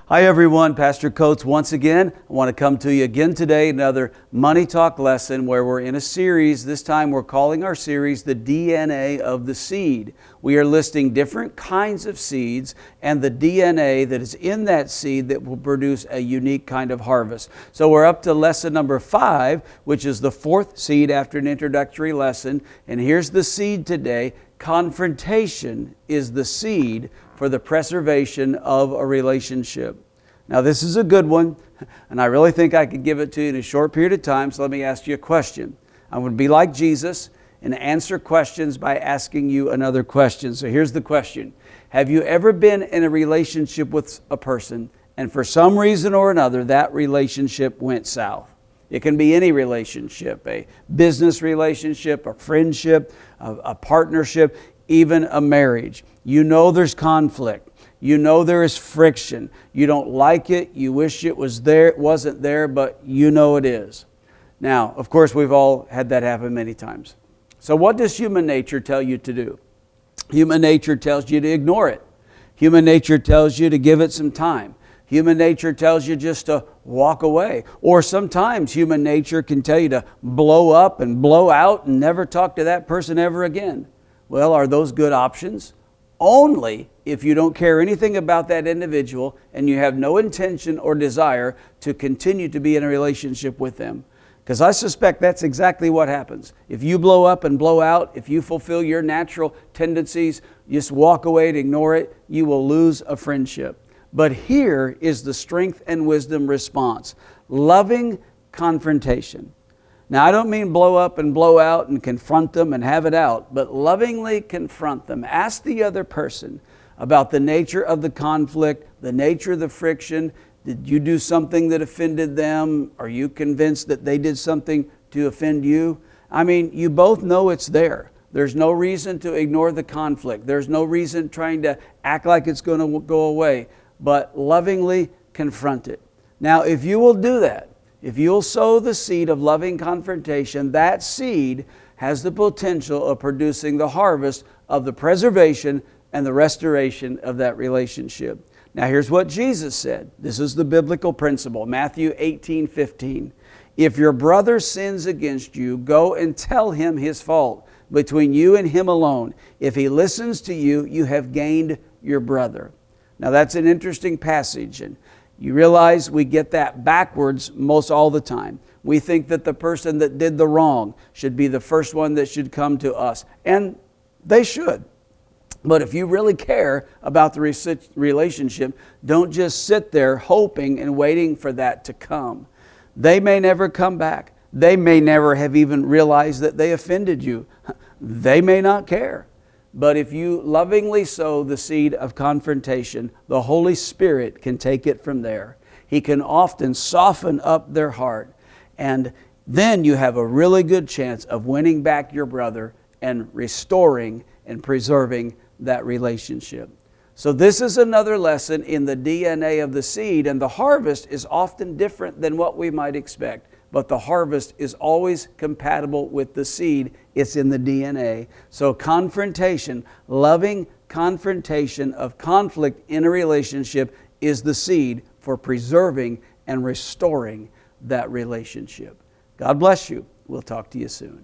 Hi everyone, Pastor Coates once again. I want to come to you again today, another Money Talk lesson where we're in a series. This time we're calling our series The DNA of the Seed. We are listing different kinds of seeds and the DNA that is in that seed that will produce a unique kind of harvest. So we're up to lesson number 5, which is the 4th seed after an introductory lesson. And here's the seed today. Confrontation is the seed for the preservation of a relationship. Now this is a good one, and I really think I could give it to you in a short period of time, so let me ask you a question. I'm going to be like Jesus and answer questions by asking you another question. So here's the question. Have you ever been in a relationship with a person, and for some reason or another, that relationship went south? It can be any relationship, a business relationship, a friendship, a partnership, even a marriage. You know there's conflict. You know there is friction. You don't like it. You wish it was there. It wasn't there, but you know it is. Now, of course, we've all had that happen many times. So what does human nature tell you to do? Human nature tells you to ignore it. Human nature tells you to give it some time. Human nature tells you just to walk away. Or sometimes human nature can tell you to blow up and blow out and never talk to that person ever again. Well, are those good options? Only if you don't care anything about that individual and you have no intention or desire to continue to be in a relationship with them. Because I suspect that's exactly what happens. If you blow up and blow out, if you fulfill your natural tendencies, just walk away and ignore it, you will lose a friendship. But here is the strength and wisdom response. Loving confrontation. Now, I don't mean blow up and blow out and confront them and have it out, but lovingly confront them. Ask the other person about the nature of the conflict, the nature of the friction. Did you do something that offended them? Are you convinced that they did something to offend you? I mean, you both know it's there. There's no reason to ignore the conflict. There's no reason trying to act like it's going to go away, but lovingly confront it. Now, if you will do that, if you'll sow the seed of loving confrontation, that seed has the potential of producing the harvest of the preservation and the restoration of that relationship. Now here's what Jesus said. This is the biblical principle. Matthew 18:15. If your brother sins against you, go and tell him his fault between you and him alone. If he listens to you, you have gained your brother. Now that's an interesting passage, and you realize we get that backwards most all the time. We think that the person that did the wrong should be the first one that should come to us. And they should. But if you really care about the relationship, don't just sit there hoping and waiting for that to come. They may never come back. They may never have even realized that they offended you. They may not care. But if you lovingly sow the seed of confrontation, the Holy Spirit can take it from there. He can often soften up their heart. And then you have a really good chance of winning back your brother and restoring and preserving that relationship. So this is another lesson in the DNA of the seed. And the harvest is often different than what we might expect. But the harvest is always compatible with the seed. It's in the DNA. So confrontation, loving confrontation of conflict in a relationship is the seed for preserving and restoring that relationship. God bless you. We'll talk to you soon.